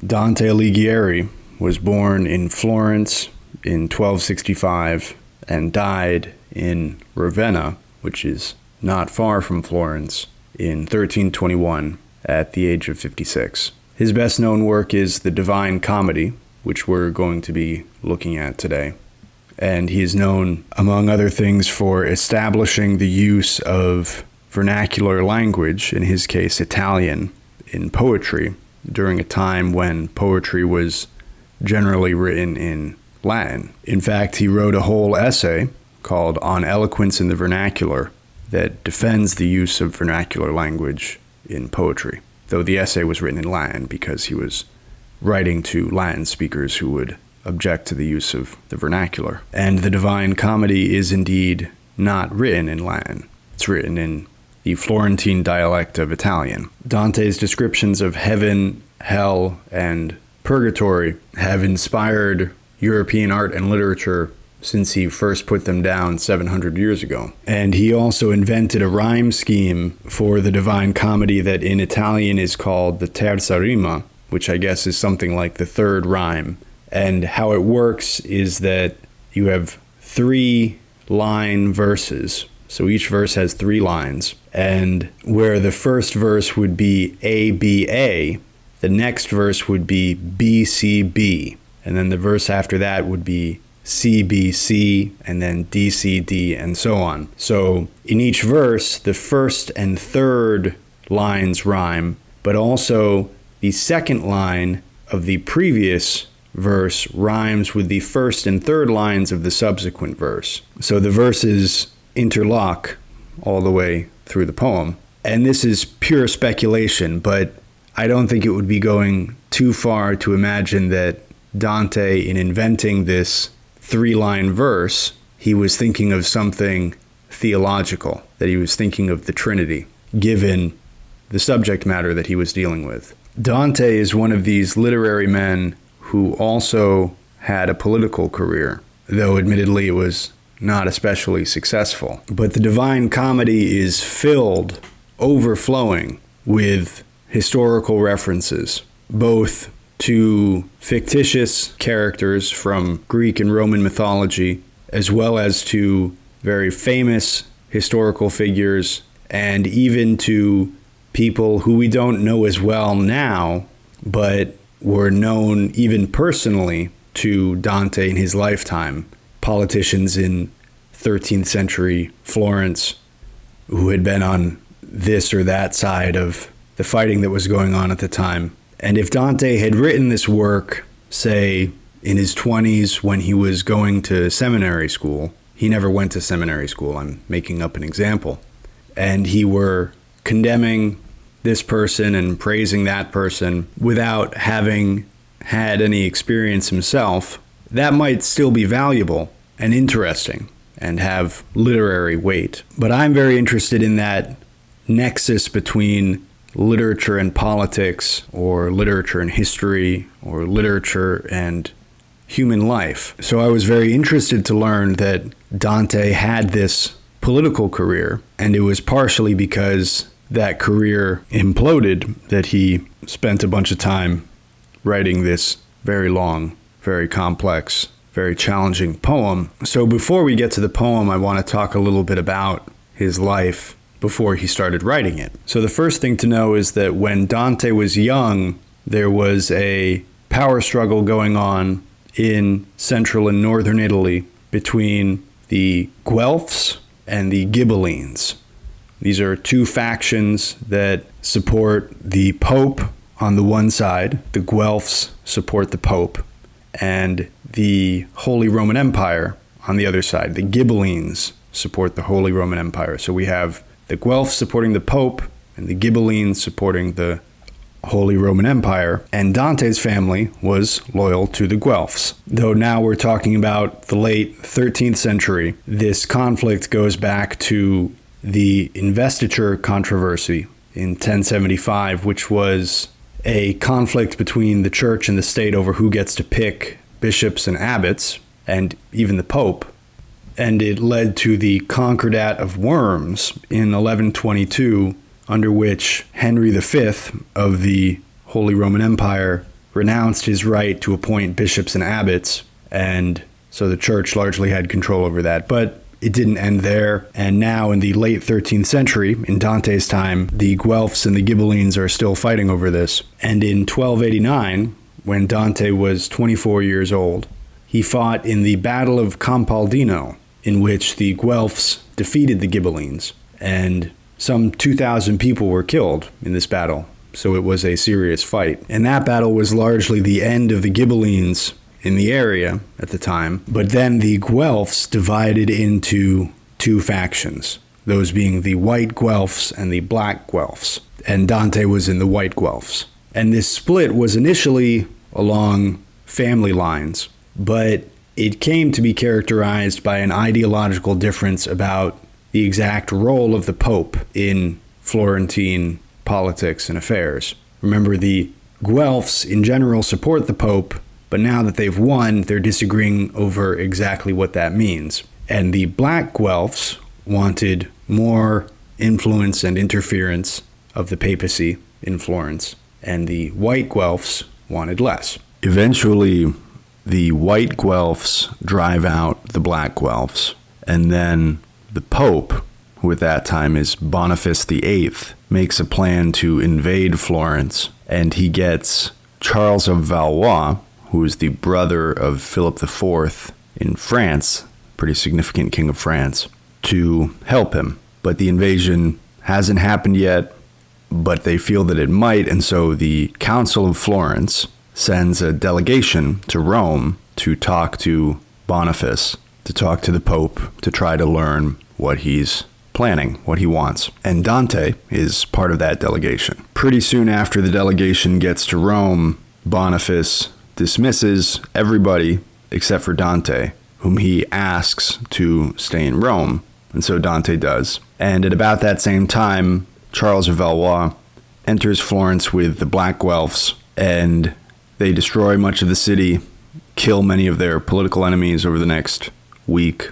Dante Alighieri was born in Florence in 1265 and died in Ravenna, which is not far from Florence, in 1321 at the age of 56. His best-known work is the Divine Comedy, which we're going to be looking at today. And he is known, among other things, for establishing the use of vernacular language, in his case Italian, in poetry, during a time when poetry was generally written in Latin. In fact, he wrote a whole essay called On Eloquence in the Vernacular that defends the use of vernacular language in poetry, though the essay was written in Latin because he was writing to Latin speakers who would object to the use of the vernacular. And the Divine Comedy is indeed not written in Latin. It's written in the Florentine dialect of Italian. Dante's descriptions of heaven, hell, and purgatory have inspired European art and literature since he first put them down 700 years ago. And he also invented a rhyme scheme for the Divine Comedy that in Italian is called the terza rima, which I guess is something like the third rhyme. And how it works is that you have 3-line verses. So each verse has 3 lines. And where the first verse would be A, B, A, the next verse would be B, C, B. And then the verse after that would be C, B, C, and then D, C, D, and so on. So in each verse, the first and third lines rhyme, but also the second line of the previous verse rhymes with the first and third lines of the subsequent verse. So the verses interlock all the way through the poem. And this is pure speculation, but I don't think it would be going too far to imagine that Dante, in inventing this 3-line verse, he was thinking of something theological, that he was thinking of the Trinity, given the subject matter that he was dealing with. Dante is one of these literary men who also had a political career, though admittedly it was not especially successful. But the Divine Comedy is filled, overflowing with historical references, both to fictitious characters from Greek and Roman mythology, as well as to very famous historical figures, and even to people who we don't know as well now, but were known even personally to Dante in his lifetime. Politicians in 13th century Florence who had been on this or that side of the fighting that was going on at the time. And if Dante had written this work, say, in his 20s when he was going to seminary school, he never went to seminary school, I'm making up an example, and he were condemning this person and praising that person without having had any experience himself, that might still be valuable and interesting and have literary weight. But I'm very interested in that nexus between literature and politics, or literature and history, or literature and human life. So I was very interested to learn that Dante had this political career, and it was partially because that career imploded that he spent a bunch of time writing this very long, very complex, very challenging poem. So before we get to the poem, I want to talk a little bit about his life before he started writing it. So the first thing to know is that when Dante was young, there was a power struggle going on in central and northern Italy between the Guelphs and the Ghibellines. These are 2 factions that support the Pope on the one side. The Guelphs support the Pope, and the Holy Roman Empire on the other side. The Ghibellines support the Holy Roman Empire. So we have the Guelphs supporting the Pope and the Ghibellines supporting the Holy Roman Empire. And Dante's family was loyal to the Guelphs. Though now we're talking about the late 13th century, this conflict goes back to the investiture controversy in 1075, which was a conflict between the church and the state over who gets to pick bishops and abbots, and even the Pope. And it led to the Concordat of Worms in 1122, under which Henry V of the Holy Roman Empire renounced his right to appoint bishops and abbots, and so the church largely had control over that. But it didn't end there, and now in the late 13th century, in Dante's time, the Guelphs and the Ghibellines are still fighting over this. And in 1289, when Dante was 24 years old, he fought in the Battle of Campaldino, in which the Guelphs defeated the Ghibellines, and some 2,000 people were killed in this battle, so it was a serious fight. And that battle was largely the end of the Ghibellines in the area at the time, but then the Guelphs divided into two factions, those being the white Guelphs and the black Guelphs, and Dante was in the white Guelphs. And this split was initially along family lines, but it came to be characterized by an ideological difference about the exact role of the Pope in Florentine politics and affairs. Remember, the Guelphs in general support the Pope, but now that they've won, they're disagreeing over exactly what that means. And the black Guelphs wanted more influence and interference of the papacy in Florence, and the white Guelphs wanted less. Eventually, the white Guelphs drive out the black Guelphs, and then the Pope, who at that time is Boniface VIII, makes a plan to invade Florence, and he gets Charles of Valois, who is the brother of Philip IV in France, pretty significant king of France, to help him. But the invasion hasn't happened yet, but they feel that it might, and so the Council of Florence sends a delegation to Rome to talk to Boniface, to talk to the Pope, to try to learn what he's planning, what he wants. And Dante is part of that delegation. Pretty soon after the delegation gets to Rome, Boniface dismisses everybody except for Dante, whom he asks to stay in Rome, and so Dante does. And at about that same time, Charles of Valois enters Florence with the Black Guelphs, and they destroy much of the city, kill many of their political enemies over the next week,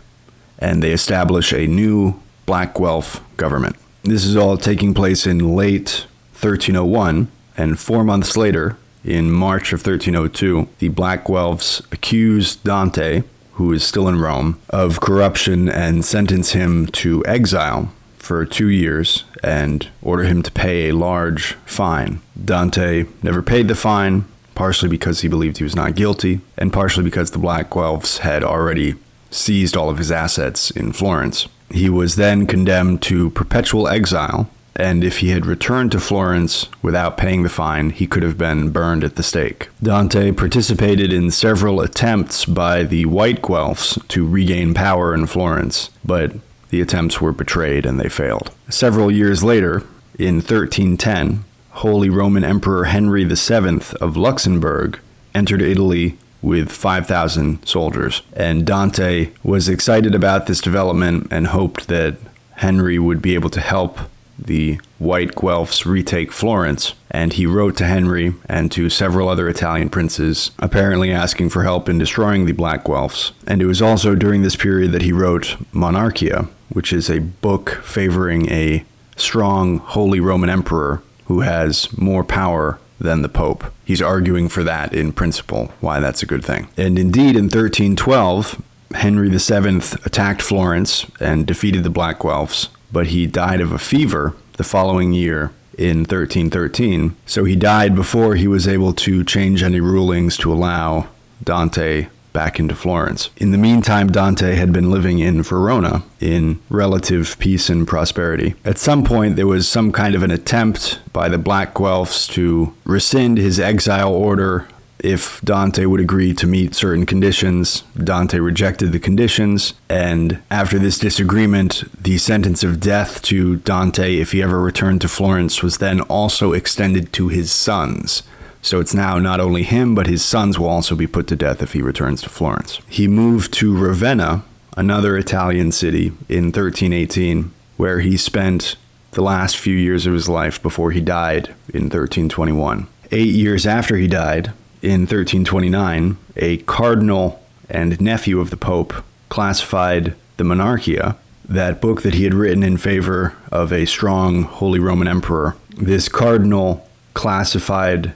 and they establish a new Black Guelph government. This is all taking place in late 1301, and 4 months later, in March of 1302, the Black Guelphs accuse Dante, who is still in Rome, of corruption and sentence him to exile for 2 years and order him to pay a large fine. Dante never paid the fine, partially because he believed he was not guilty, and partially because the Black Guelphs had already seized all of his assets in Florence. He was then condemned to perpetual exile, and if he had returned to Florence without paying the fine, he could have been burned at the stake. Dante participated in several attempts by the white Guelphs to regain power in Florence, but the attempts were betrayed and they failed. Several years later, in 1310, Holy Roman Emperor Henry VII of Luxembourg entered Italy with 5,000 soldiers, and Dante was excited about this development and hoped that Henry would be able to help the white Guelphs retake Florence, and he wrote to Henry and to several other Italian princes, apparently asking for help in destroying the Black Guelphs. And it was also during this period that he wrote Monarchia, which is a book favoring a strong Holy Roman Emperor who has more power than the Pope. He's arguing for that in principle, why that's a good thing. And indeed, in 1312, Henry VII attacked Florence and defeated the Black Guelphs, but he died of a fever the following year in 1313. So he died before he was able to change any rulings to allow Dante back into Florence. In the meantime, Dante had been living in Verona in relative peace and prosperity. At some point, there was some kind of an attempt by the Black Guelphs to rescind his exile order if Dante would agree to meet certain conditions. Dante rejected the conditions, and after this disagreement, the sentence of death to Dante, if he ever returned to Florence, was then also extended to his sons. So it's now not only him, but his sons will also be put to death if he returns to Florence. He moved to Ravenna, another Italian city, in 1318, where he spent the last few years of his life before he died in 1321. 8 years after he died, in 1329, a cardinal and nephew of the Pope classified the Monarchia, that book that he had written in favor of a strong Holy Roman Emperor. This cardinal classified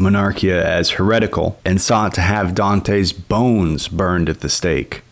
Monarchia as heretical and sought to have Dante's bones burned at the stake.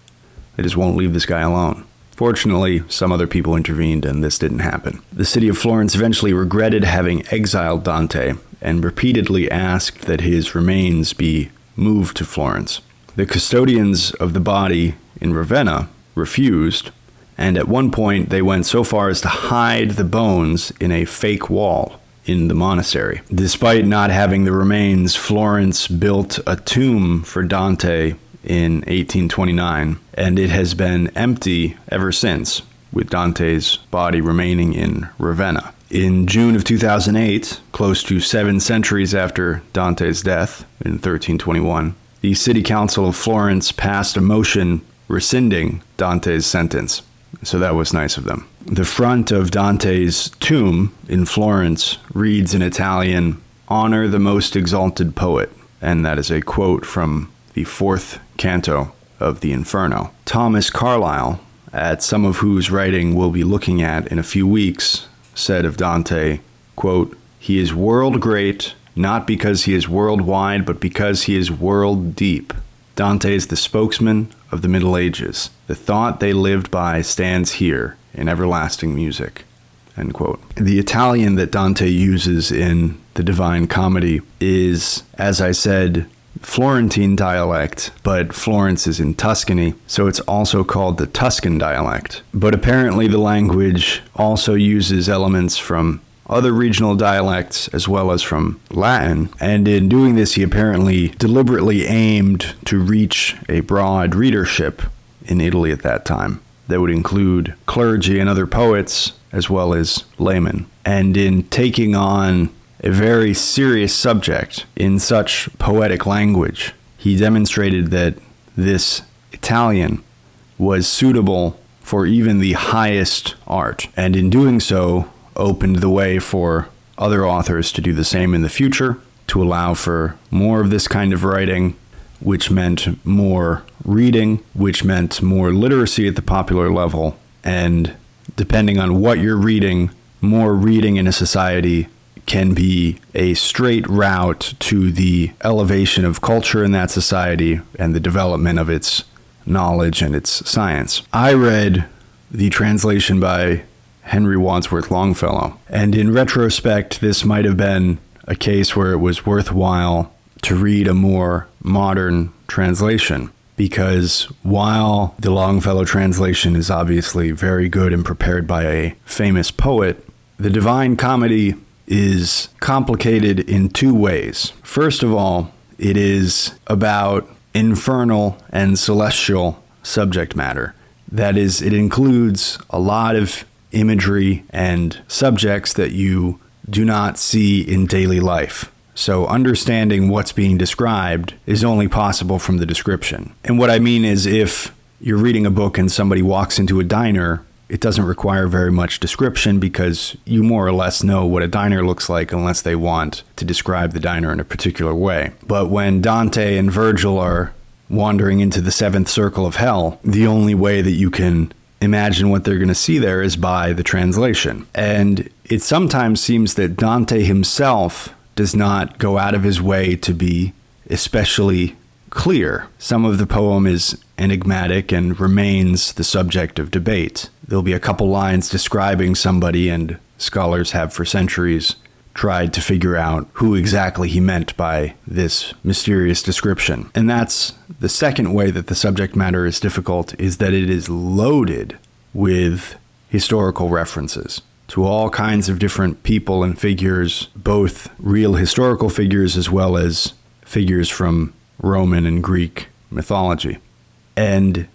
They just won't leave this guy alone. Fortunately, some other people intervened and this didn't happen. The city of Florence eventually regretted having exiled Dante and repeatedly asked that his remains be moved to Florence. The custodians of the body in Ravenna refused, and at one point they went so far as to hide the bones in a fake wall in the monastery. Despite not having the remains, Florence built a tomb for Dante in 1829, and it has been empty ever since, with Dante's body remaining in Ravenna. In June of 2008, close to 7 centuries after Dante's death in 1321, the City Council of Florence passed a motion rescinding Dante's sentence. So that was nice of them. The front of Dante's tomb in Florence reads in Italian, "Honor the most exalted poet," and that is a quote from the 4th canto of the Inferno. Thomas Carlyle, at some of whose writing we'll be looking at in a few weeks, said of Dante, quote, "He is world great, not because he is worldwide, but because he is world deep. Dante is the spokesman of the Middle Ages. The thought they lived by stands here in everlasting music." End quote. The Italian that Dante uses in the Divine Comedy is, as I said, Florentine dialect, but Florence is in Tuscany, so it's also called the Tuscan dialect. But apparently the language also uses elements from other regional dialects as well as from Latin, and in doing this he apparently deliberately aimed to reach a broad readership in Italy at that time that would include clergy and other poets as well as laymen. And in taking on a very serious subject in such poetic language, he demonstrated that this Italian was suitable for even the highest art, and in doing so opened the way for other authors to do the same in the future, to allow for more of this kind of writing, which meant more reading, which meant more literacy at the popular level, and depending on what you're reading, more reading in a society can be a straight route to the elevation of culture in that society and the development of its knowledge and its science. I read the translation by Henry Wadsworth Longfellow, and in retrospect, this might have been a case where it was worthwhile to read a more modern translation, because while the Longfellow translation is obviously very good and prepared by a famous poet, the Divine Comedy is complicated in 2 ways. First of all, it is about infernal and celestial subject matter. That is, it includes a lot of imagery and subjects that you do not see in daily life. So understanding what's being described is only possible from the description. And what I mean is, if you're reading a book and somebody walks into a diner, it doesn't require very much description because you more or less know what a diner looks like unless they want to describe the diner in a particular way. But when Dante and Virgil are wandering into the 7th circle of hell, the only way that you can imagine what they're going to see there is by the translation. And it sometimes seems that Dante himself does not go out of his way to be especially clear. Some of the poem is enigmatic and remains the subject of debate. There'll be a couple lines describing somebody, and scholars have for centuries tried to figure out who exactly he meant by this mysterious description. And that's the second way that the subject matter is difficult, is that it is loaded with historical references to all kinds of different people and figures, both real historical figures as well as figures from Roman and Greek mythology. And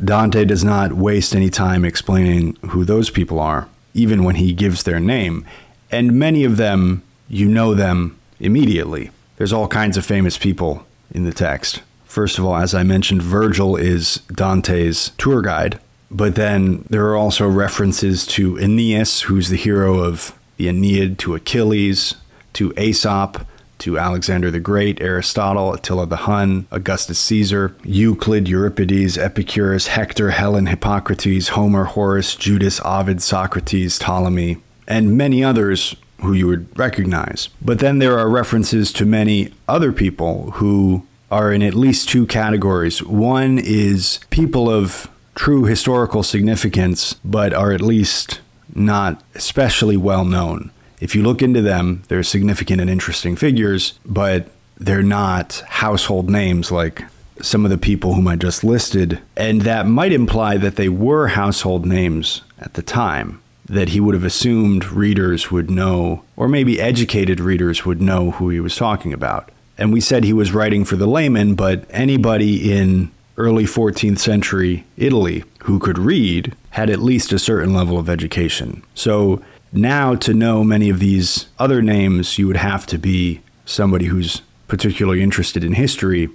Dante does not waste any time explaining who those people are, even when he gives their name. And many of them, you know them immediately. There's all kinds of famous people in the text. First of all, as I mentioned, Virgil is Dante's tour guide. But then there are also references to Aeneas, who's the hero of the Aeneid, to Achilles, to Aesop, to Alexander the Great, Aristotle, Attila the Hun, Augustus Caesar, Euclid, Euripides, Epicurus, Hector, Helen, Hippocrates, Homer, Horace, Judas, Ovid, Socrates, Ptolemy, and many others who you would recognize. But then there are references to many other people who are in at least two categories. One is people of true historical significance, but are at least not especially well known. If you look into them, they're significant and interesting figures, but they're not household names like some of the people whom I just listed. And that might imply that they were household names at the time, that he would have assumed readers would know, or maybe educated readers would know who he was talking about. And we said he was writing for the layman, but anybody in early 14th century Italy who could read had at least a certain level of education. So now to know many of these other names, you would have to be somebody who's particularly interested in history.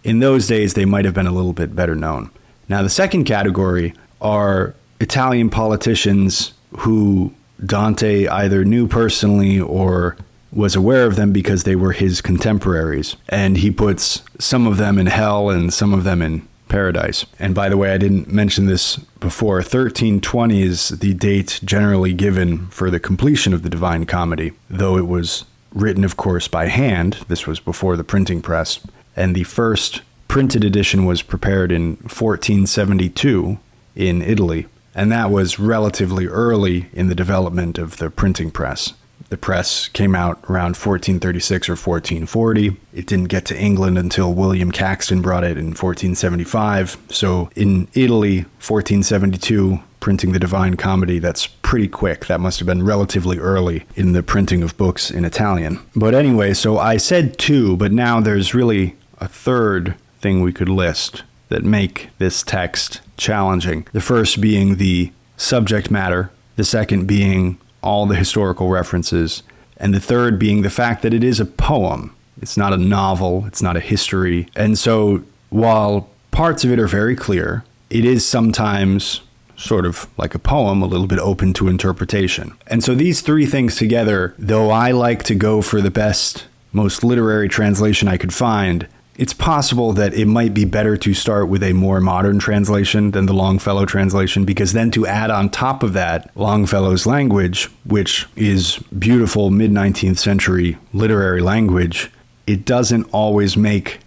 In those days, they might have been a little bit better known. Now, the second category are Italian politicians who Dante either knew personally or was aware of them because they were his contemporaries. And he puts some of them in hell and some of them in paradise. And by the way, I didn't mention this before. 1320 is the date generally given for the completion of the Divine Comedy, though it was written, of course, by hand. This was before the printing press. And the first printed edition was prepared in 1472 in Italy. And that was relatively early in the development of the printing press. The press came out around 1436 or 1440. It didn't get to England until William Caxton brought it in 1475. So in Italy, 1472, printing the Divine Comedy, that's pretty quick. That must have been relatively early in the printing of books in Italian. But anyway, so I said two, but now there's really a third thing we could list that make this text challenging. The first being the subject matter, the second being all the historical references, and the third being the fact that it is a poem. It's not a novel, it's not a history. And so while parts of it are very clear, it is sometimes sort of like a poem, a little bit open to interpretation. And so these three things together, though I like to go for the best, most literary translation I could find, it's possible that it might be better to start with a more modern translation than the Longfellow translation, because then to add on top of that Longfellow's language, which is beautiful mid-19th century literary language, it doesn't always make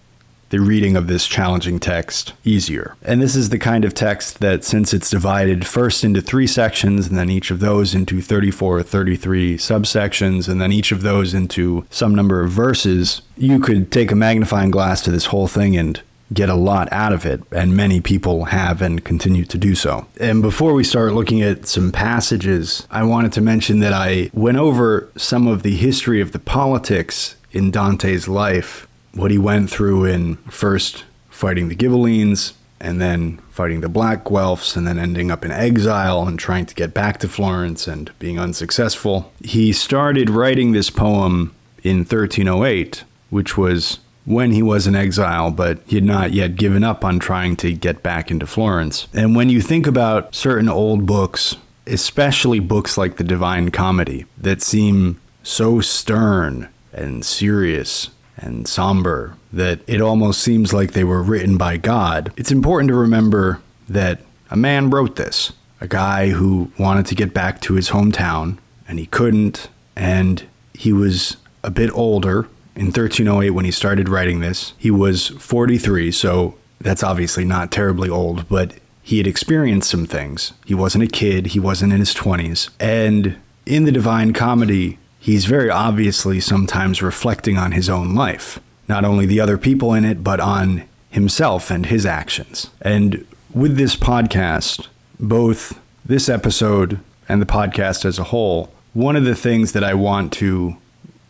the reading of this challenging text easier. And this is the kind of text that, since it's divided first into 3 sections, and then each of those into 34 or 33 subsections, and then each of those into some number of verses, you could take a magnifying glass to this whole thing and get a lot out of it, and many people have and continue to do so. And before we start looking at some passages, I wanted to mention that I went over some of the history of the politics in Dante's life, what he went through in first fighting the Ghibellines, and then fighting the Black Guelphs, and then ending up in exile and trying to get back to Florence and being unsuccessful. He started writing this poem in 1308, which was when he was in exile, but he had not yet given up on trying to get back into Florence. And when you think about certain old books, especially books like the Divine Comedy, that seem so stern and serious and somber that it almost seems like they were written by God, it's important to remember that a man wrote this, a guy who wanted to get back to his hometown, and he couldn't, and he was a bit older. In 1308, when he started writing this, he was 43, so that's obviously not terribly old, but he had experienced some things. He wasn't a kid, he wasn't in his 20s, and in the Divine Comedy, he's very obviously sometimes reflecting on his own life, not only the other people in it, but on himself and his actions. And with this podcast, both this episode and the podcast as a whole, one of the things that I want to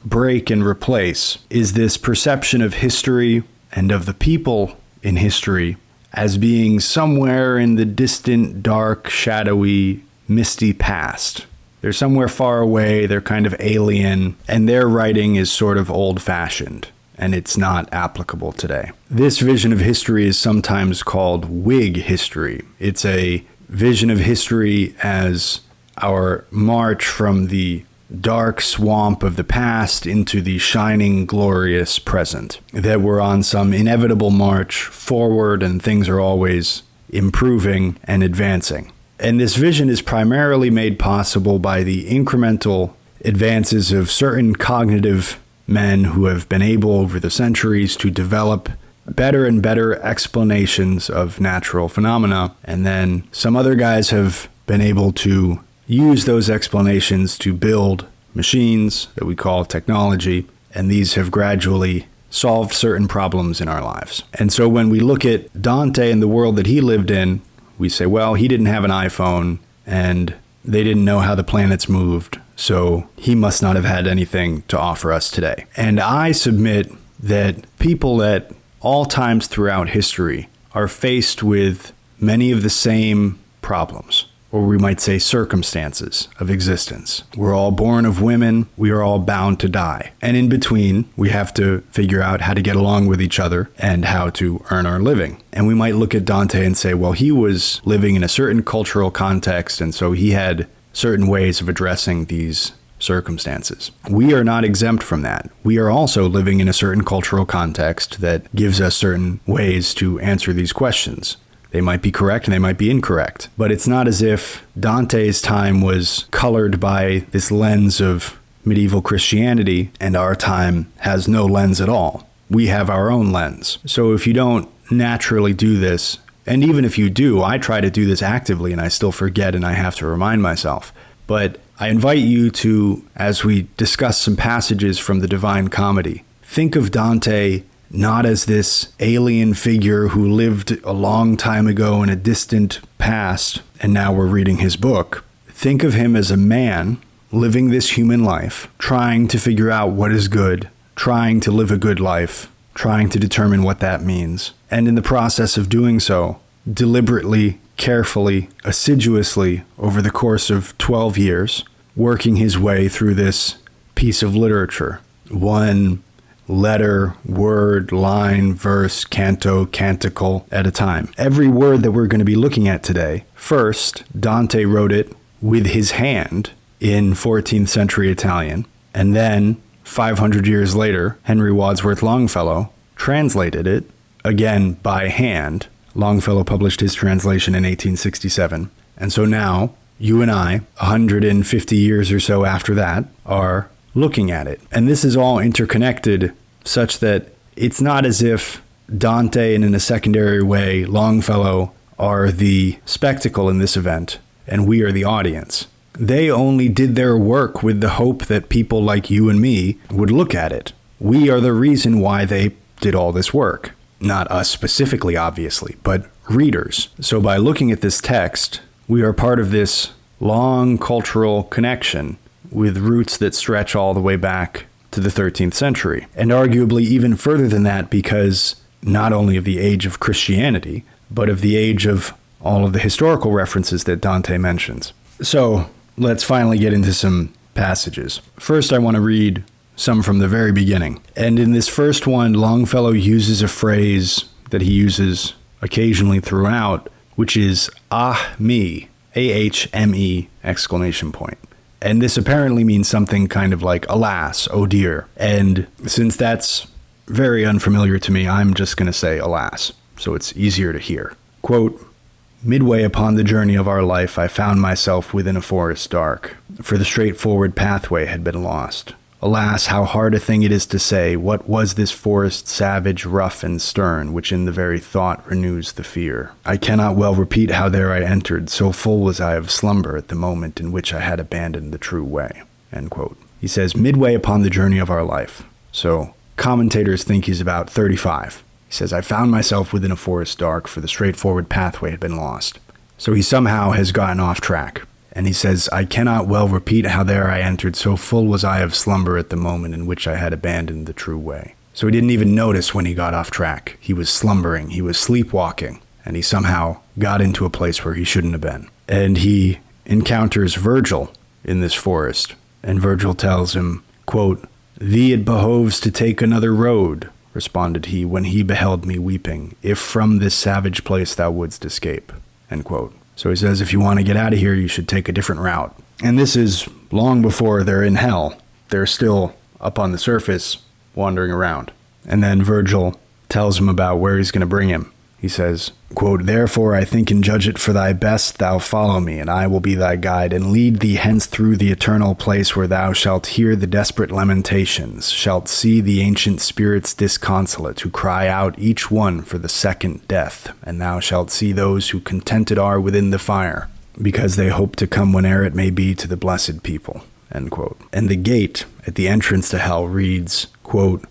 break and replace is this perception of history and of the people in history as being somewhere in the distant, dark, shadowy, misty past. They're somewhere far away, they're kind of alien, and their writing is sort of old-fashioned, and it's not applicable today. This vision of history is sometimes called Whig history. It's a vision of history as our march from the dark swamp of the past into the shining, glorious present. That we're on some inevitable march forward and things are always improving and advancing. And this vision is primarily made possible by the incremental advances of certain cognitive men who have been able over the centuries to develop better and better explanations of natural phenomena. And then some other guys have been able to use those explanations to build machines that we call technology. And these have gradually solved certain problems in our lives. And so when we look at Dante and the world that he lived in, we say, well, he didn't have an iPhone and they didn't know how the planets moved, so he must not have had anything to offer us today. And I submit that people at all times throughout history are faced with many of the same problems, or we might say circumstances of existence. We're all born of women, we are all bound to die. And in between, we have to figure out how to get along with each other and how to earn our living. And we might look at Dante and say, well, he was living in a certain cultural context, and so he had certain ways of addressing these circumstances. We are not exempt from that. We are also living in a certain cultural context that gives us certain ways to answer these questions. They might be correct and they might be incorrect, but it's not as if Dante's time was colored by this lens of medieval Christianity and our time has no lens at all. We have our own lens. So if you don't naturally do this, and even if you do, I try to do this actively and I still forget and I have to remind myself. But I invite you to, as we discuss some passages from the Divine Comedy, think of Dante not as this alien figure who lived a long time ago in a distant past, and now we're reading his book. Think of him as a man living this human life, trying to figure out what is good, trying to live a good life, trying to determine what that means. And in the process of doing so, deliberately, carefully, assiduously, over the course of 12 years, working his way through this piece of literature. One letter, word, line, verse, canto, canticle at a time. Every word that we're going to be looking at today, first, Dante wrote it with his hand in 14th century Italian, and then 500 years later, Henry Wadsworth Longfellow translated it, again by hand. Longfellow published his translation in 1867, and so now, you and I, 150 years or so after that, are looking at it. And this is all interconnected such that it's not as if Dante and in a secondary way, Longfellow are the spectacle in this event and we are the audience. They only did their work with the hope that people like you and me would look at it. We are the reason why they did all this work. Not us specifically, obviously, but readers. So by looking at this text, we are part of this long cultural connection with roots that stretch all the way back to the 13th century, and arguably even further than that because not only of the age of Christianity, but of the age of all of the historical references that Dante mentions. So let's finally get into some passages. First, I want to read some from the very beginning. And in this first one, Longfellow uses a phrase that he uses occasionally throughout, which is ah-me, A-H-M-E, exclamation point. And this apparently means something kind of like, alas, oh dear. And since that's very unfamiliar to me, I'm just going to say alas, so it's easier to hear. Quote, midway upon the journey of our life, I found myself within a forest dark, for the straightforward pathway had been lost. Alas, how hard a thing it is to say, what was this forest savage, rough, and stern, which in the very thought renews the fear? I cannot well repeat how there I entered, so full was I of slumber at the moment in which I had abandoned the true way. End quote. He says, midway upon the journey of our life. So commentators think he's about 35. He says, I found myself within a forest dark, for the straightforward pathway had been lost. So he somehow has gotten off track. And he says, I cannot well repeat how there I entered, so full was I of slumber at the moment in which I had abandoned the true way. So he didn't even notice when he got off track. He was slumbering, he was sleepwalking, and he somehow got into a place where he shouldn't have been. And he encounters Virgil in this forest, and Virgil tells him, quote, thee it behoves to take another road, responded he, when he beheld me weeping, if from this savage place thou wouldst escape, end quote. So he says, if you want to get out of here, you should take a different route. And this is long before they're in hell. They're still up on the surface, wandering around. And then Virgil tells him about where he's going to bring him. He says, quote, "Therefore I think and judge it for thy best thou follow me, and I will be thy guide, and lead thee hence through the eternal place where thou shalt hear the desperate lamentations, shalt see the ancient spirits disconsolate, who cry out each one for the second death, and thou shalt see those who contented are within the fire, because they hope to come whene'er it may be to the blessed people." End quote. And the gate at the entrance to hell reads, quote,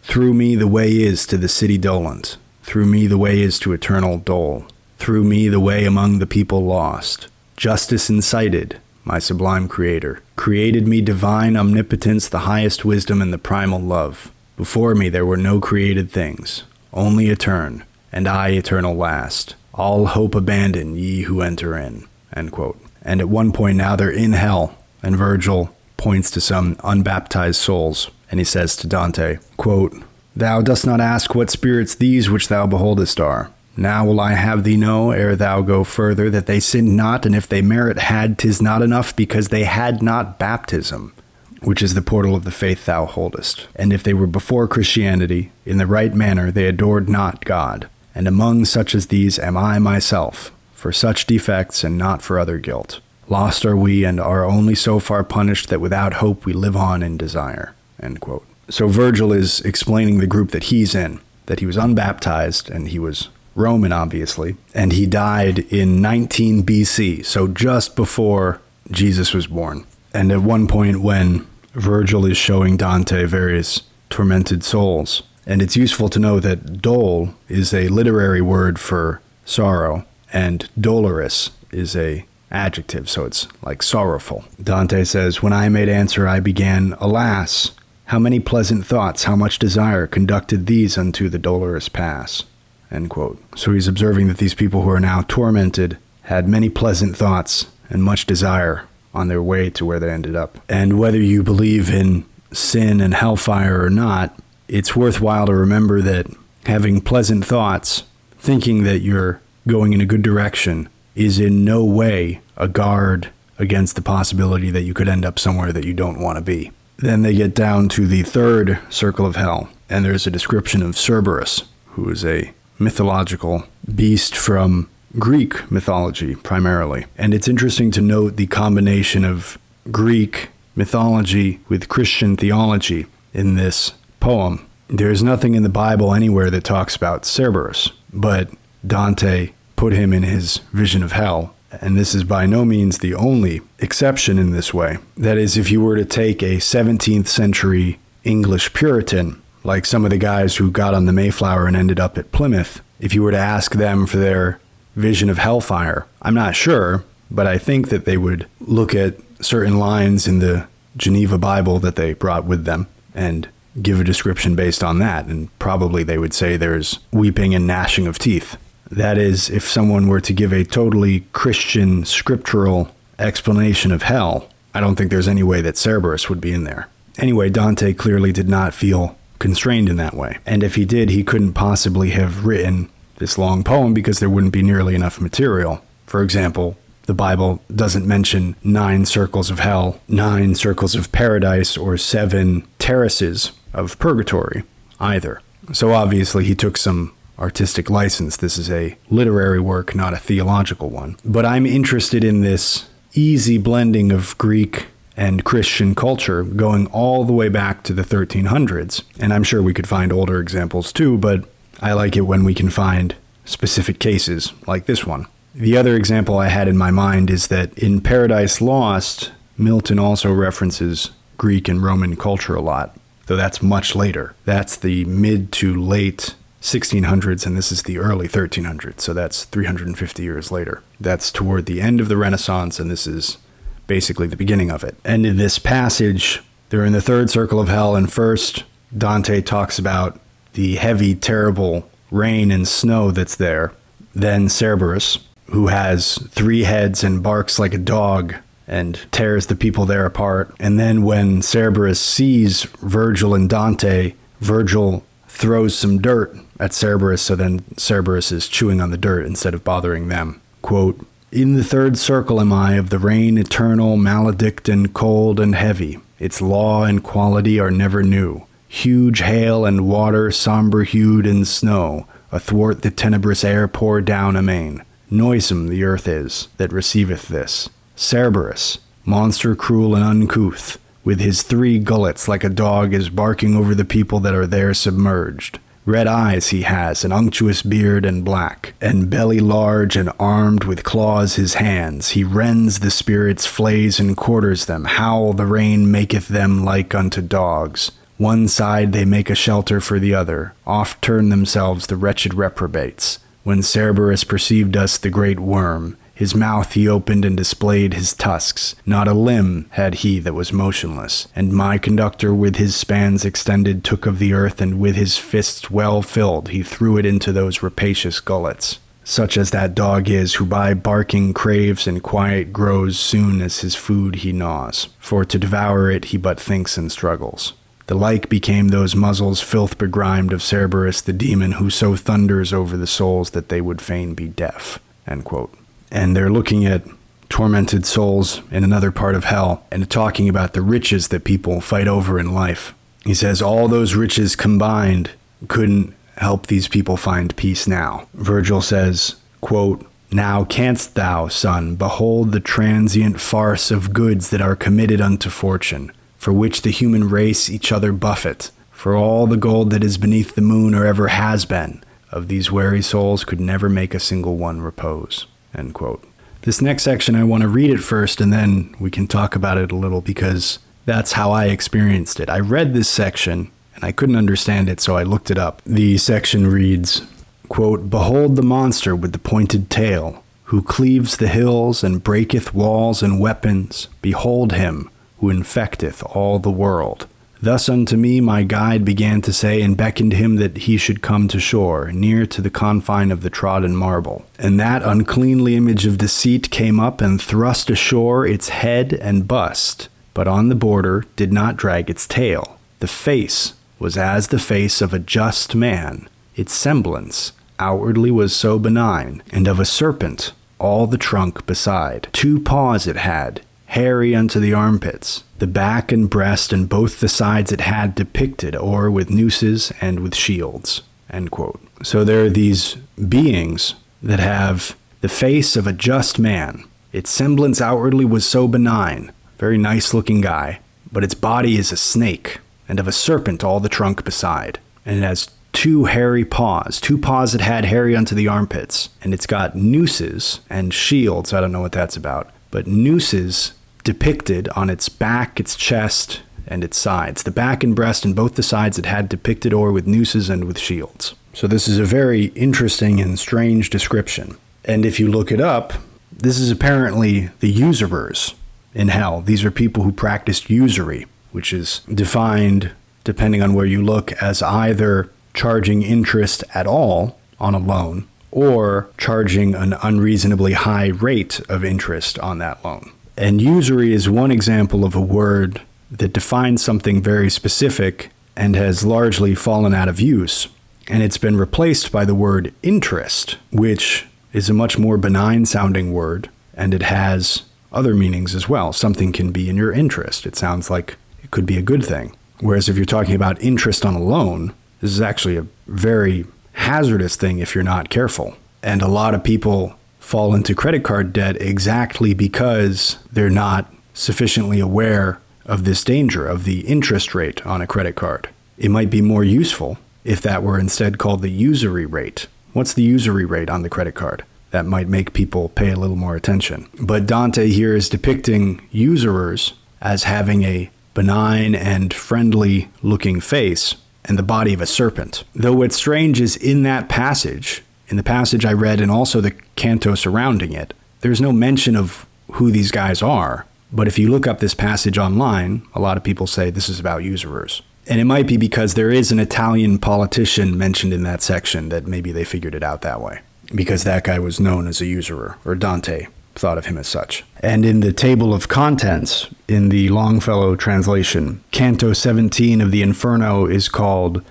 "Through me the way is to the city dolent. Through me the way is to eternal dole. Through me the way among the people lost. Justice incited, my sublime creator. Created me divine omnipotence, the highest wisdom and the primal love. Before me there were no created things, only etern, and I eternal last. All hope abandon, ye who enter in." End quote. And at one point now they're in hell, and Virgil points to some unbaptized souls, and he says to Dante, quote, "Thou dost not ask what spirits these which thou beholdest are. Now will I have thee know, ere thou go further, that they sinned not, and if they merit had, 'tis not enough, because they had not baptism, which is the portal of the faith thou holdest. And if they were before Christianity, in the right manner they adored not God. And among such as these am I myself, for such defects and not for other guilt. Lost are we, and are only so far punished that without hope we live on in desire." End quote. So Virgil is explaining the group that he's in, that he was unbaptized, and he was Roman, obviously, and he died in 19 BC, so just before Jesus was born. And at one point when Virgil is showing Dante various tormented souls, and it's useful to know that dole is a literary word for sorrow, and dolorous is a adjective, so it's like sorrowful. Dante says, "When I made answer, I began, alas, how many pleasant thoughts, how much desire conducted these unto the dolorous pass." End quote. So he's observing that these people who are now tormented had many pleasant thoughts and much desire on their way to where they ended up. And whether you believe in sin and hellfire or not, it's worthwhile to remember that having pleasant thoughts, thinking that you're going in a good direction, is in no way a guard against the possibility that you could end up somewhere that you don't want to be. Then they get down to the third circle of hell, and there's a description of Cerberus, who is a mythological beast from Greek mythology, primarily. And it's interesting to note the combination of Greek mythology with Christian theology in this poem. There's nothing in the Bible anywhere that talks about Cerberus, but Dante put him in his vision of hell. And this is by no means the only exception in this way. That is, if you were to take a 17th century English Puritan, like some of the guys who got on the Mayflower and ended up at Plymouth, if you were to ask them for their vision of hellfire, I'm not sure, but I think that they would look at certain lines in the Geneva Bible that they brought with them and give a description based on that. And probably they would say there's weeping and gnashing of teeth. That is, if someone were to give a totally Christian scriptural explanation of hell, I don't think there's any way that Cerberus would be in there. Anyway, Dante clearly did not feel constrained in that way. And if he did, he couldn't possibly have written this long poem because there wouldn't be nearly enough material. For example, the Bible doesn't mention 9 circles of hell, 9 circles of paradise, or 7 terraces of purgatory either. So obviously he took some artistic license. This is a literary work, not a theological one. But I'm interested in this easy blending of Greek and Christian culture going all the way back to the 1300s. And I'm sure we could find older examples too, but I like it when we can find specific cases like this one. The other example I had in my mind is that in Paradise Lost, Milton also references Greek and Roman culture a lot, though that's much later. That's the mid to late 1600s, and this is the early 1300s, so that's 350 years later. That's toward the end of the Renaissance, and this is basically the beginning of it. And in this passage, they're in the third circle of hell, and first Dante talks about the heavy, terrible rain and snow that's there. Then Cerberus, who has 3 heads and barks like a dog and tears the people there apart. And then when Cerberus sees Virgil and Dante, Virgil throws some dirt at Cerberus, so then Cerberus is chewing on the dirt instead of bothering them. Quote, "In the third circle am I of the rain eternal, maledict cold and heavy. Its law and quality are never new. Huge hail and water, somber-hued in snow, athwart the tenebrous air pour down amain. Noisome the earth is that receiveth this. Cerberus, monster cruel and uncouth, with his 3 gullets like a dog is barking over the people that are there submerged. Red eyes he has, an unctuous beard and black, and belly large, and armed with claws his hands. He rends the spirits, flays and quarters them. Howl the rain maketh them like unto dogs. One side they make a shelter for the other. Oft turn themselves the wretched reprobates. When Cerberus perceived us, the great worm, his mouth he opened and displayed his tusks. Not a limb had he that was motionless. And my conductor with his spans extended took of the earth, and with his fists well filled he threw it into those rapacious gullets. Such as that dog is, who by barking craves and quiet grows soon as his food he gnaws. For to devour it he but thinks and struggles. The like became those muzzles filth begrimed of Cerberus the demon, who so thunders over the souls that they would fain be deaf." End quote. And they're looking at tormented souls in another part of hell and talking about the riches that people fight over in life. He says all those riches combined couldn't help these people find peace now. Virgil says, quote, "Now canst thou, son, behold the transient farce of goods that are committed unto fortune, for which the human race each other buffet. For all the gold that is beneath the moon or ever has been, of these weary souls could never make a single one repose." End quote. This next section, I want to read it first, and then we can talk about it a little, because that's how I experienced it. I read this section, and I couldn't understand it, so I looked it up. The section reads, quote, "Behold the monster with the pointed tail, who cleaves the hills and breaketh walls and weapons. Behold him, who infecteth all the world. Thus unto me my guide began to say, and beckoned him that he should come to shore, near to the confine of the trodden marble. And that uncleanly image of deceit came up and thrust ashore its head and bust, but on the border did not drag its tail. The face was as the face of a just man. Its semblance outwardly was so benign, and of a serpent all the trunk beside. 2 paws it had, hairy unto the armpits. The back and breast and both the sides it had depicted, or with nooses and with shields." End quote. So there are these beings that have the face of a just man. Its semblance outwardly was so benign, very nice looking guy, but its body is a snake, and of a serpent all the trunk beside. And it has 2 hairy paws. 2 paws it had hairy unto the armpits. And it's got nooses and shields. I don't know what that's about, but nooses depicted on its back, its chest, and its sides. The back and breast and both the sides it had depicted, or with nooses and with shields. So this is a very interesting and strange description. And if you look it up, this is apparently the usurers in hell. These are people who practiced usury, which is defined, depending on where you look, as either charging interest at all on a loan, or charging an unreasonably high rate of interest on that loan. And usury is one example of a word that defines something very specific and has largely fallen out of use. And it's been replaced by the word interest, which is a much more benign sounding word, and it has other meanings as well. Something can be in your interest. It sounds like it could be a good thing. Whereas if you're talking about interest on a loan, this is actually a very hazardous thing if you're not careful. And a lot of people fall into credit card debt exactly because they're not sufficiently aware of this danger of the interest rate on a credit card. It might be more useful if that were instead called the usury rate. What's the usury rate on the credit card? That might make people pay a little more attention. But Dante here is depicting usurers as having a benign and friendly looking face and the body of a serpent. Though what's strange is in that passage, in the passage I read and also the canto surrounding it, there's no mention of who these guys are. But if you look up this passage online, a lot of people say this is about usurers. And it might be because there is an Italian politician mentioned in that section that maybe they figured it out that way, because that guy was known as a usurer, or Dante thought of him as such. And in the table of contents, in the Longfellow translation, Canto 17 of the Inferno is called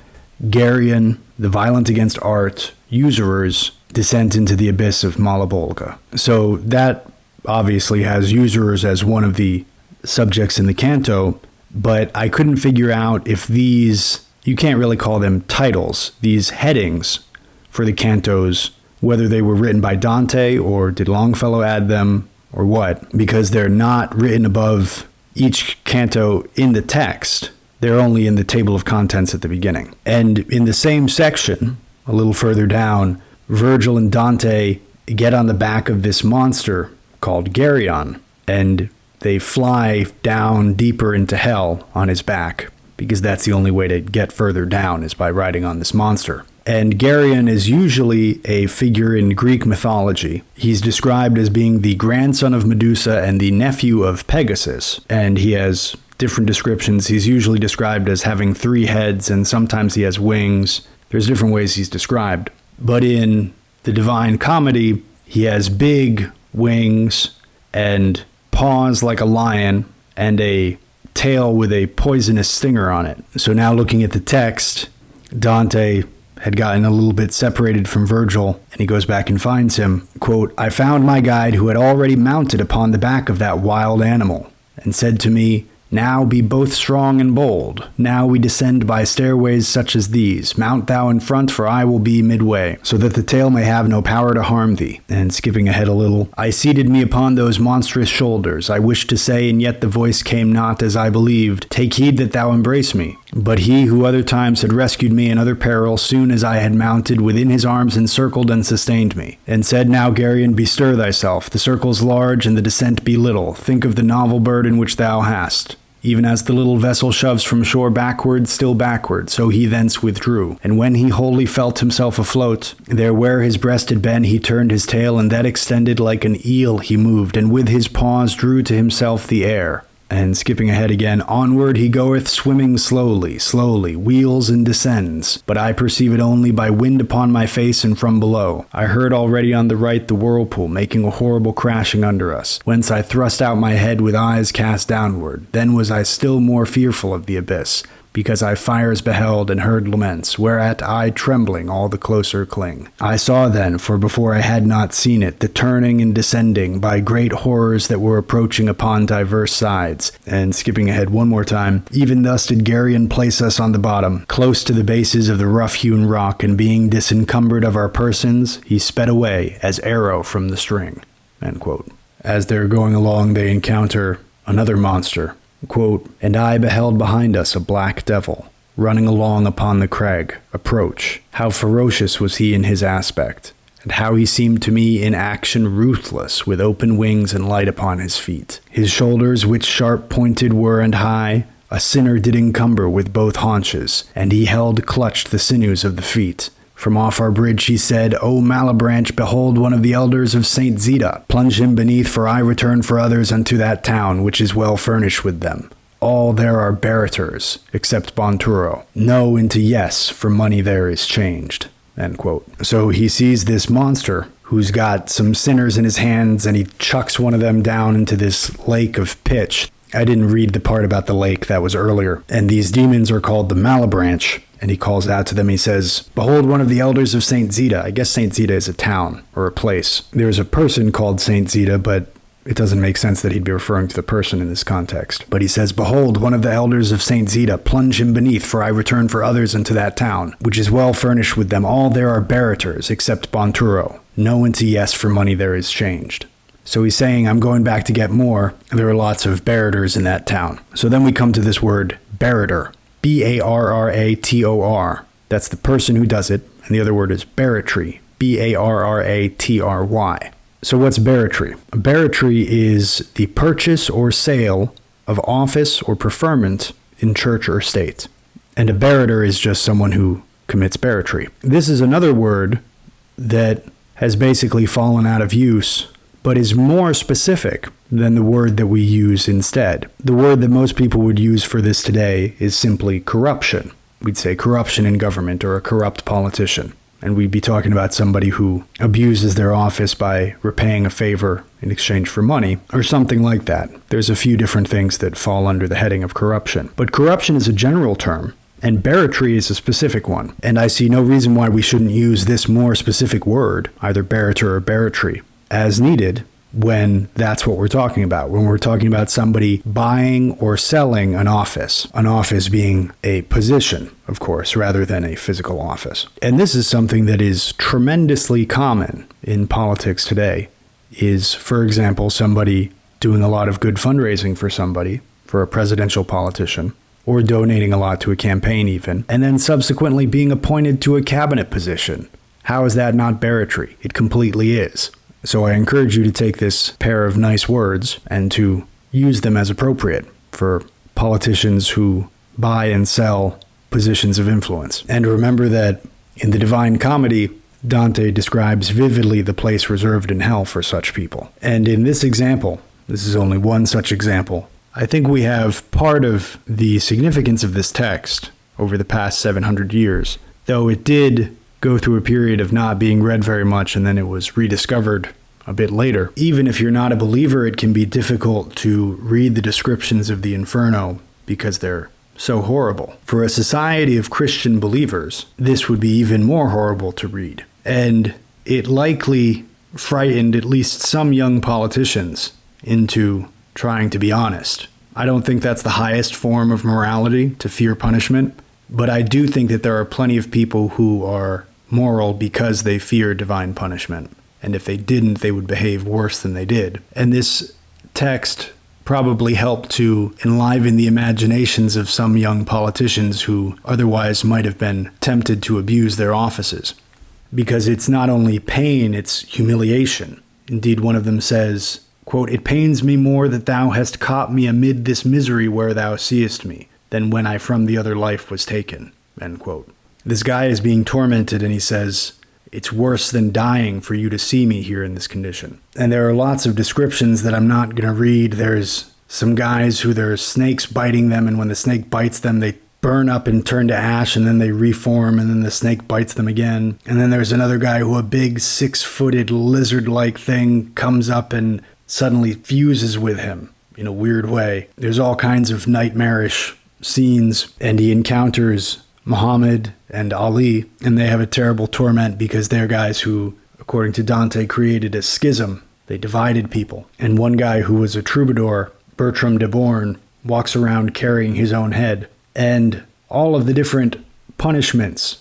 Geryon, the Violent Against Art, Usurers, Descent into the Abyss of Malabolga. So that obviously has usurers as one of the subjects in the canto, but I couldn't figure out if these, you can't really call them titles, these headings for the cantos, whether they were written by Dante or did Longfellow add them or what, because they're not written above each canto in the text. They're only in the table of contents at the beginning. And in the same section, a little further down, Virgil and Dante get on the back of this monster called Geryon, and they fly down deeper into hell on his back, because that's the only way to get further down is by riding on this monster. And Geryon is usually a figure in Greek mythology. He's described as being the grandson of Medusa and the nephew of Pegasus, and he has different descriptions. He's usually described as having 3 heads, and sometimes he has wings. There's different ways he's described. But in the Divine Comedy, he has big wings and paws like a lion and a tail with a poisonous stinger on it. So now looking at the text, Dante had gotten a little bit separated from Virgil, and he goes back and finds him. Quote, "I found my guide who had already mounted upon the back of that wild animal, and said to me, 'Now be both strong and bold. Now we descend by stairways such as these. Mount thou in front, for I will be midway, so that the tail may have no power to harm thee.'" And skipping ahead a little, "I seated me upon those monstrous shoulders. I wished to say, and yet the voice came not as I believed, 'Take heed that thou embrace me.' But he who other times had rescued me in other peril, soon as I had mounted, within his arms encircled and sustained me, and said, 'Now, Geryon, bestir thyself. The circle's large, and the descent be little. Think of the novel burden which thou hast.' Even as the little vessel shoves from shore backward, still backward, so he thence withdrew. And when he wholly felt himself afloat, there where his breast had been, he turned his tail, and that extended like an eel he moved, and with his paws drew to himself the air." And skipping ahead again, "Onward he goeth, swimming slowly, slowly, wheels and descends. But I perceive it only by wind upon my face and from below. I heard already on the right the whirlpool making a horrible crashing under us, whence I thrust out my head with eyes cast downward. Then was I still more fearful of the abyss, because I fires beheld and heard laments, whereat I trembling all the closer cling. I saw then, for before I had not seen it, the turning and descending by great horrors that were approaching upon diverse sides." And skipping ahead one more time, "Even thus did Geryon place us on the bottom, close to the bases of the rough-hewn rock, and being disencumbered of our persons, he sped away as arrow from the string." End quote. As they're going along, they encounter another monster. Quote, "And I beheld behind us a black devil, running along upon the crag, approach. How ferocious was he in his aspect, and how he seemed to me in action ruthless, with open wings and light upon his feet. His shoulders, which sharp pointed were and high, a sinner did encumber with both haunches, and he held clutched the sinews of the feet. From off our bridge he said, 'O Malebranche, behold one of the elders of Saint Zita. Plunge him beneath, for I return for others unto that town, which is well furnished with them. All there are barators, except Bonturo. No into yes, for money there is changed." End quote. So he sees this monster who's got some sinners in his hands, and he chucks one of them down into this lake of pitch. I didn't read the part about the lake, that was earlier. And these demons are called the Malebranche. And he calls out to them, he says, "Behold one of the elders of Saint Zita." I guess Saint Zita is a town or a place. There's a person called Saint Zita, but it doesn't make sense that he'd be referring to the person in this context. But he says, "Behold one of the elders of Saint Zita. Plunge him beneath, for I return for others unto that town, which is well furnished with them. All there are barators, except Bonturo. No into yes, for money there is changed." So he's saying, I'm going back to get more. There are lots of barators in that town. So then we come to this word, barator. Barrator. That's the person who does it. And the other word is baratry. Barratry. So what's baratry? Baratry is the purchase or sale of office or preferment in church or state. And a barator is just someone who commits baratry. This is another word that has basically fallen out of use, but is more specific than the word that we use instead. The word that most people would use for this today is simply corruption. We'd say corruption in government or a corrupt politician. And we'd be talking about somebody who abuses their office by repaying a favor in exchange for money, or something like that. There's a few different things that fall under the heading of corruption. But corruption is a general term, and baratry is a specific one. And I see no reason why we shouldn't use this more specific word, either barator or baratry, as needed when that's what we're talking about. When we're talking about somebody buying or selling an office being a position, of course, rather than a physical office. And this is something that is tremendously common in politics today, is, for example, somebody doing a lot of good fundraising for somebody, for a presidential politician, or donating a lot to a campaign even, and then subsequently being appointed to a cabinet position. How is that not barratry? It completely is. So I encourage you to take this pair of nice words and to use them as appropriate for politicians who buy and sell positions of influence. And remember that in the Divine Comedy, Dante describes vividly the place reserved in hell for such people. And in this example, this is only one such example, I think we have part of the significance of this text over the past 700 years, though it did go through a period of not being read very much and then it was rediscovered a bit later. Even if you're not a believer, it can be difficult to read the descriptions of the Inferno because they're so horrible. For a society of Christian believers, this would be even more horrible to read. And it likely frightened at least some young politicians into trying to be honest. I don't think that's the highest form of morality, to fear punishment, but I do think that there are plenty of people who are moral because they fear divine punishment. And if they didn't, they would behave worse than they did. And this text probably helped to enliven the imaginations of some young politicians who otherwise might have been tempted to abuse their offices. Because it's not only pain, it's humiliation. Indeed, one of them says, quote, "It pains me more that thou hast caught me amid this misery where thou seest me, than when I from the other life was taken," end quote. This guy is being tormented and he says, "It's worse than dying for you to see me here in this condition." And there are lots of descriptions that I'm not going to read. There's some guys who there's snakes biting them, and when the snake bites them, they burn up and turn to ash, and then they reform, and then the snake bites them again. And then there's another guy who a big 6-footed lizard-like thing comes up and suddenly fuses with him in a weird way. There's all kinds of nightmarish scenes, and he encounters Muhammad and Ali, and they have a terrible torment because they're guys who, according to Dante, created a schism. They divided people. And one guy who was a troubadour, Bertram de Born, walks around carrying his own head. And all of the different punishments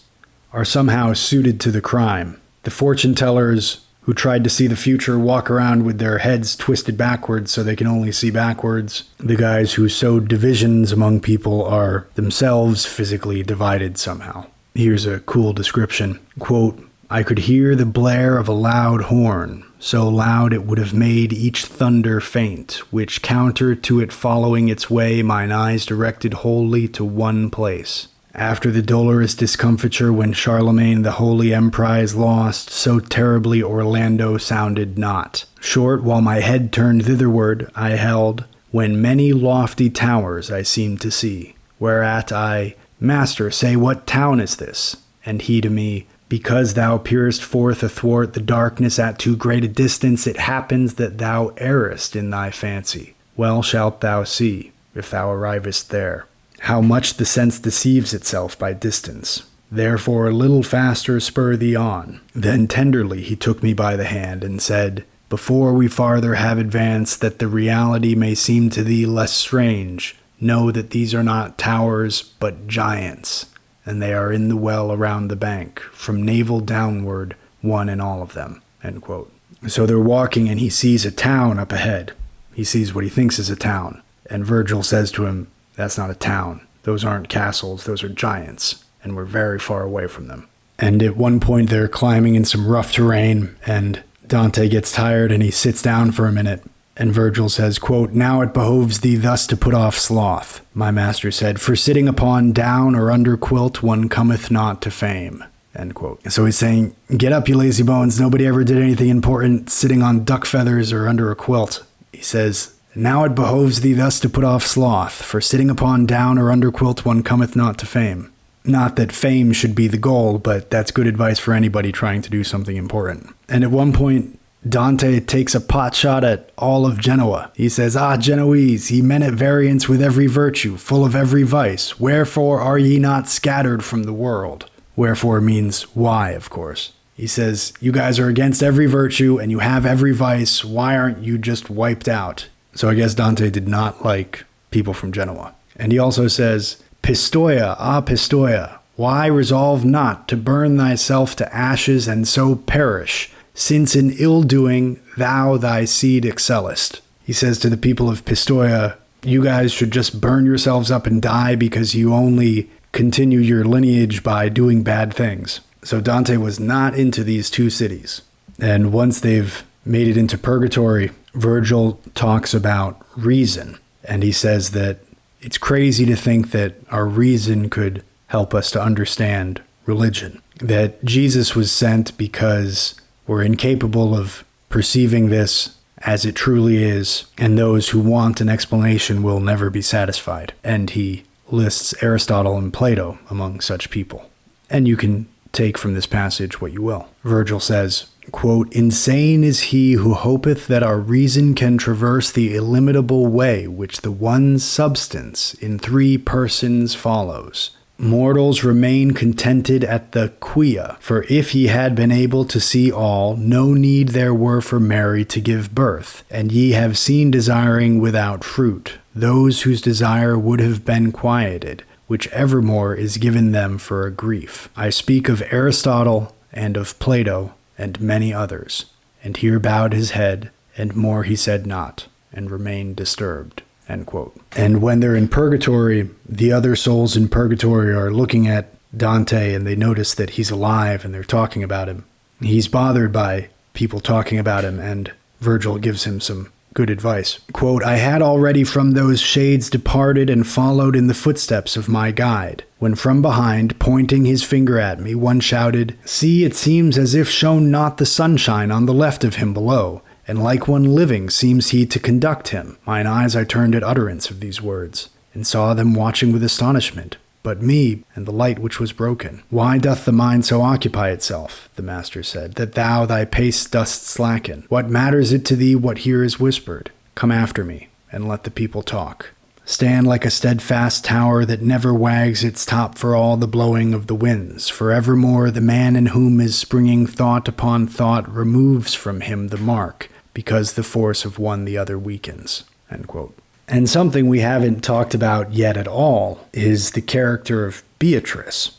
are somehow suited to the crime. The fortune tellers who tried to see the future walk around with their heads twisted backwards so they can only see backwards. The guys who sowed divisions among people are themselves physically divided somehow. Here's a cool description. Quote, "I could hear the blare of a loud horn, so loud it would have made each thunder faint, which counter to it following its way mine eyes directed wholly to one place. After the dolorous discomfiture when Charlemagne the holy emprise lost, so terribly Orlando sounded not. Short, while my head turned thitherward, I held, when many lofty towers I seemed to see. Whereat I, Master, say what town is this? And he to me, because thou peerest forth athwart the darkness at too great a distance, it happens that thou errest in thy fancy. Well shalt thou see, if thou arrivest there, how much the sense deceives itself by distance. Therefore a little faster spur thee on." Then tenderly he took me by the hand and said, "Before we farther have advanced, that the reality may seem to thee less strange, know that these are not towers, but giants, and they are in the well around the bank, from navel downward, one and all of them." End quote. So they're walking and he sees a town up ahead. He sees what he thinks is a town. And Virgil says to him, "That's not a town. Those aren't castles. Those are giants. And we're very far away from them." And at one point they're climbing in some rough terrain, and Dante gets tired and he sits down for a minute. And Virgil says, quote, "Now it behoves thee thus to put off sloth," my master said, "for sitting upon down or under quilt one cometh not to fame." End quote. So he's saying, get up, you lazy bones. Nobody ever did anything important sitting on duck feathers or under a quilt. He says, "Now it behoves thee thus to put off sloth, for sitting upon down or under quilt one cometh not to fame." Not that fame should be the goal, but that's good advice for anybody trying to do something important. And at one point, Dante takes a pot shot at all of Genoa. He says, Genoese, ye men at variance with every virtue, full of every vice, wherefore are ye not scattered from the world?" Wherefore means why, of course. He says, you guys are against every virtue and you have every vice. Why aren't you just wiped out? So I guess Dante did not like people from Genoa. And he also says, Pistoia, Pistoia, why resolve not to burn thyself to ashes and so perish, since in ill-doing thou thy seed excellest? He says to the people of Pistoia, you guys should just burn yourselves up and die because you only continue your lineage by doing bad things. So Dante was not into these two cities. And once they've made it into purgatory, Virgil talks about reason. And he says that it's crazy to think that our reason could help us to understand religion. That Jesus was sent because we're incapable of perceiving this as it truly is, and those who want an explanation will never be satisfied. And he lists Aristotle and Plato among such people. And you can take from this passage what you will. Virgil says, quote, insane is he who hopeth that our reason can traverse the illimitable way which the one substance in three persons follows. Mortals remain contented at the quia, for if he had been able to see all, no need there were for Mary to give birth, and ye have seen desiring without fruit, those whose desire would have been quieted, which evermore is given them for a grief. I speak of Aristotle and of Plato and many others. And here bowed his head, and more he said not, and remained disturbed. End quote. And when they're in purgatory, the other souls in purgatory are looking at Dante and they notice that he's alive and they're talking about him. He's bothered by people talking about him, and Virgil gives him some good advice. Quote, I had already from those shades departed and followed in the footsteps of my guide, when from behind, pointing his finger at me, one shouted, see, it seems as if shone not the sunshine on the left of him below, and like one living seems he to conduct him. Mine eyes I turned at utterance of these words, and saw them watching with astonishment, but me and the light which was broken. Why doth the mind so occupy itself, the master said, that thou thy pace dost slacken? What matters it to thee what here is whispered? Come after me, and let the people talk. Stand like a steadfast tower that never wags its top for all the blowing of the winds. Forevermore the man in whom is springing thought upon thought removes from him the mark, because the force of one the other weakens. End quote. And something we haven't talked about yet at all is the character of Beatrice.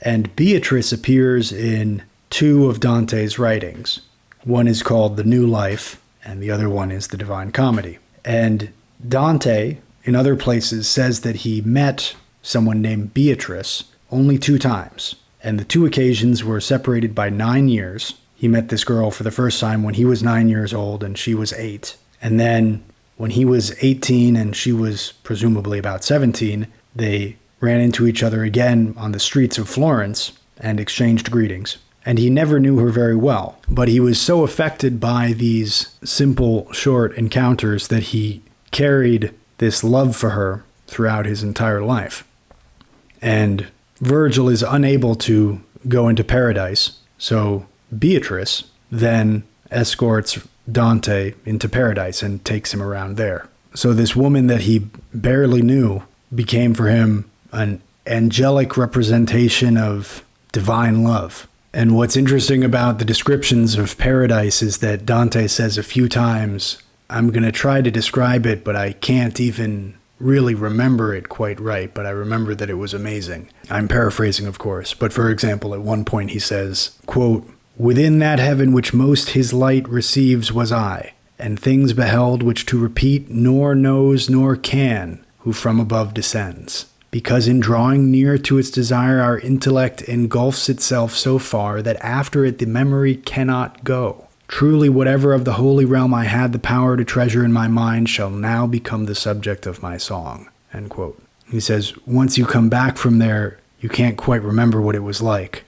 And Beatrice appears in two of Dante's writings. One is called The New Life, and the other one is The Divine Comedy. And Dante, in other places, says that he met someone named Beatrice only 2 times. And the 2 occasions were separated by 9 years. He met this girl for the first time when he was 9 years old and she was 8. And then when he was 18 and she was presumably about 17, they ran into each other again on the streets of Florence and exchanged greetings. And he never knew her very well, but he was so affected by these simple, short encounters that he carried this love for her throughout his entire life. And Virgil is unable to go into paradise, so Beatrice then escorts Dante into paradise and takes him around there. So this woman that he barely knew became for him an angelic representation of divine love. And what's interesting about the descriptions of paradise is that Dante says a few times, I'm going to try to describe it, but I can't even really remember it quite right, but I remember that it was amazing. I'm paraphrasing, of course, but for example, at one point he says, quote, within that heaven which most his light receives was I, and things beheld which to repeat nor knows nor can who from above descends. Because in drawing near to its desire our intellect engulfs itself so far that after it the memory cannot go. Truly whatever of the holy realm I had the power to treasure in my mind shall now become the subject of my song. End quote. He says, once you come back from there, you can't quite remember what it was like.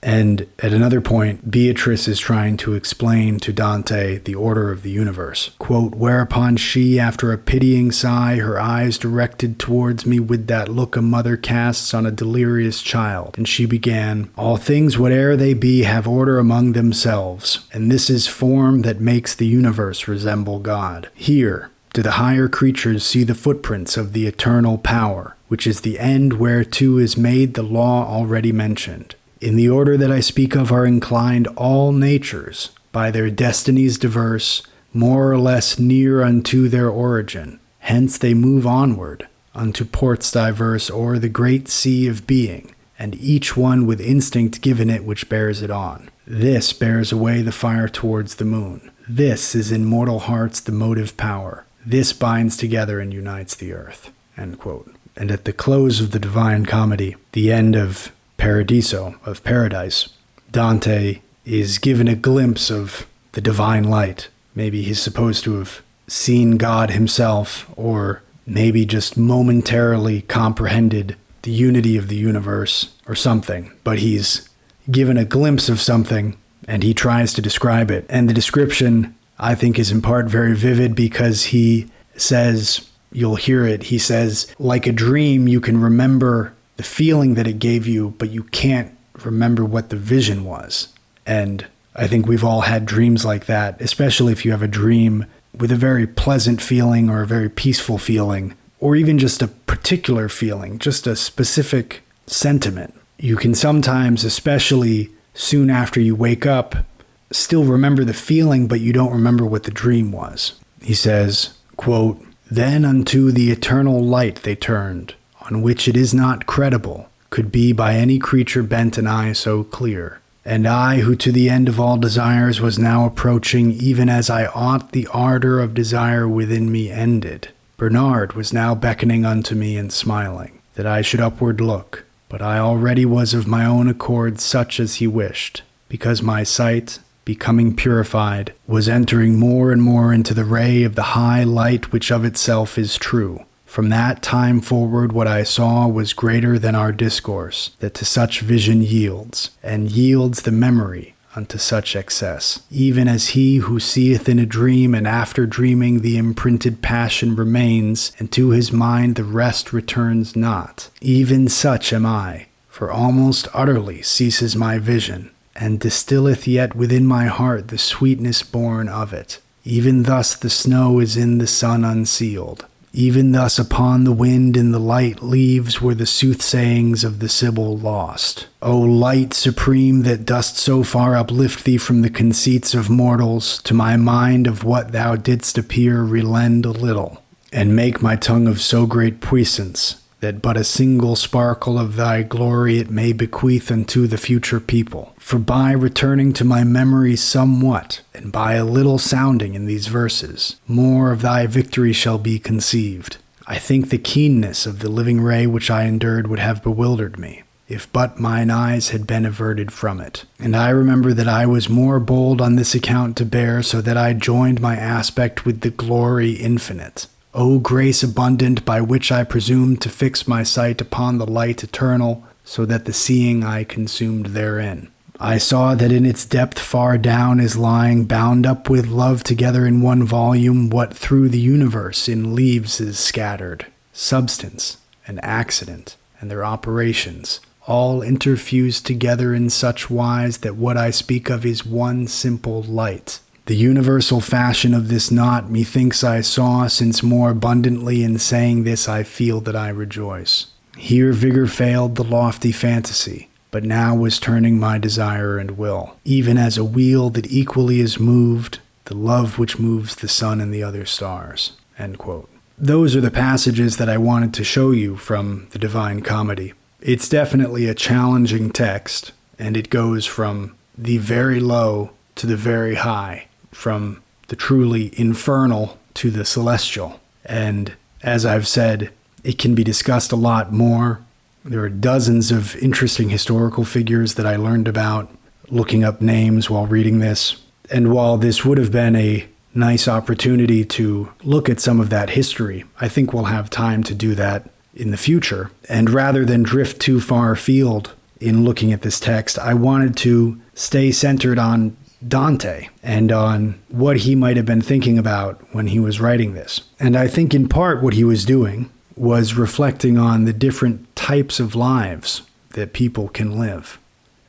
And at another point, Beatrice is trying to explain to Dante the order of the universe. Quote, whereupon she, after a pitying sigh, her eyes directed towards me with that look a mother casts on a delirious child, and she began, all things whate'er they be have order among themselves, and this is form that makes the universe resemble God. Here do the higher creatures see the footprints of the eternal power, which is the end whereto is made the law already mentioned. In the order that I speak of are inclined all natures, by their destinies diverse, more or less near unto their origin. Hence they move onward, unto ports diverse o'er the great sea of being, and each one with instinct given it which bears it on. This bears away the fire towards the moon. This is in mortal hearts the motive power. This binds together and unites the earth." End quote. And at the close of the Divine Comedy, the end of Paradiso, of paradise, Dante is given a glimpse of the divine light. Maybe he's supposed to have seen God himself, or maybe just momentarily comprehended the unity of the universe or something. But he's given a glimpse of something, and he tries to describe it. And the description, I think, is in part very vivid because he says, you'll hear it, he says, like a dream, you can remember the feeling that it gave you, but you can't remember what the vision was. And I think we've all had dreams like that, especially if you have a dream with a very pleasant feeling or a very peaceful feeling, or even just a particular feeling, just a specific sentiment. You can sometimes, especially soon after you wake up, still remember the feeling, but you don't remember what the dream was. He says, quote, "Then unto the eternal light they turned, on which it is not credible could be by any creature bent an eye so clear. And I, who to the end of all desires was now approaching, even as I ought the ardor of desire within me ended. Bernard was now beckoning unto me and smiling, that I should upward look, but I already was of my own accord such as he wished, because my sight, becoming purified, was entering more and more into the ray of the high light which of itself is true. From that time forward what I saw was greater than our discourse, that to such vision yields, and yields the memory unto such excess. Even as he who seeth in a dream, and after dreaming the imprinted passion remains, and to his mind the rest returns not. Even such am I, for almost utterly ceases my vision, and distilleth yet within my heart the sweetness born of it. Even thus the snow is in the sun unsealed. Even thus upon the wind in the light leaves were the soothsayings of the Sibyl lost. O light supreme that dost so far uplift thee from the conceits of mortals, to my mind of what thou didst appear relend a little, and make my tongue of so great puissance, that but a single sparkle of thy glory it may bequeath unto the future people. For by returning to my memory somewhat, and by a little sounding in these verses, more of thy victory shall be conceived. I think the keenness of the living ray which I endured would have bewildered me, if but mine eyes had been averted from it. And I remember that I was more bold on this account to bear, so that I joined my aspect with the glory infinite. O grace abundant, by which I presumed to fix my sight upon the light eternal, so that the seeing I consumed therein. I saw that in its depth far down is lying, bound up with love together in one volume, what through the universe in leaves is scattered, substance and accident and their operations, all interfused together in such wise that what I speak of is one simple light. The universal fashion of this knot methinks I saw, since more abundantly in saying this I feel that I rejoice. Here vigor failed the lofty fantasy, but now was turning my desire and will, even as a wheel that equally is moved, the love which moves the sun and the other stars." End quote. Those are the passages that I wanted to show you from the Divine Comedy. It's definitely a challenging text, and it goes from the very low to the very high, from the truly infernal to the celestial. And as I've said, it can be discussed a lot more. There are dozens of interesting historical figures that I learned about looking up names while reading this. And while this would have been a nice opportunity to look at some of that history, I think we'll have time to do that in the future. And rather than drift too far afield in looking at this text, I wanted to stay centered on Dante and on what he might have been thinking about when he was writing this. And I think in part what he was doing was reflecting on the different types of lives that people can live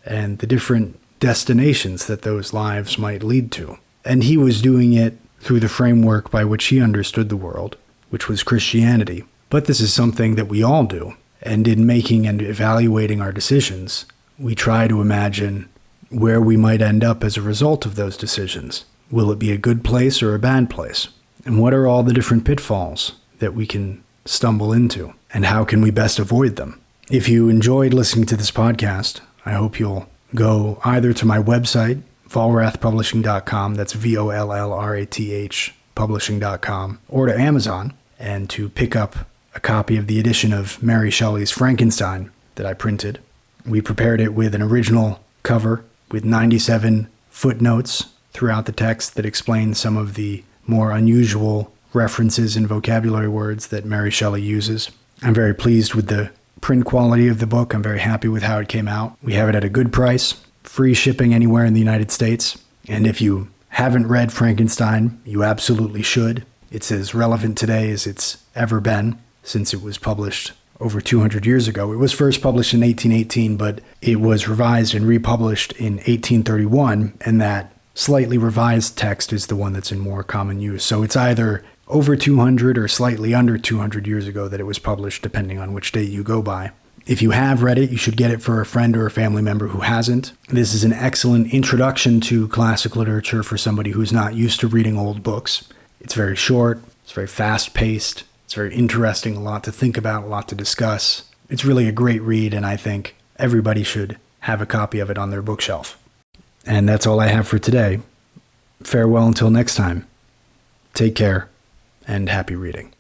and the different destinations that those lives might lead to. And he was doing it through the framework by which he understood the world, which was Christianity. But this is something that we all do. And in making and evaluating our decisions, we try to imagine where we might end up as a result of those decisions. Will it be a good place or a bad place? And what are all the different pitfalls that we can stumble into? And how can we best avoid them? If you enjoyed listening to this podcast, I hope you'll go either to my website, vollrathpublishing.com, that's VOLLRATH publishing.com, or to Amazon, and to pick up a copy of the edition of Mary Shelley's Frankenstein that I printed. We prepared it with an original cover with 97 footnotes throughout the text that explain some of the more unusual references and vocabulary words that Mary Shelley uses. I'm very pleased with the print quality of the book. I'm very happy with how it came out. We have it at a good price, free shipping anywhere in the United States. And if you haven't read Frankenstein, you absolutely should. It's as relevant today as it's ever been since it was published over 200 years ago. It was first published in 1818, but it was revised and republished in 1831, and that slightly revised text is the one that's in more common use. So it's either over 200 or slightly under 200 years ago that it was published, depending on which date you go by. If you have read it, you should get it for a friend or a family member who hasn't. This is an excellent introduction to classic literature for somebody who's not used to reading old books. It's very short, it's very fast-paced, it's very interesting, a lot to think about, a lot to discuss. It's really a great read, and I think everybody should have a copy of it on their bookshelf. And that's all I have for today. Farewell until next time. Take care, and happy reading.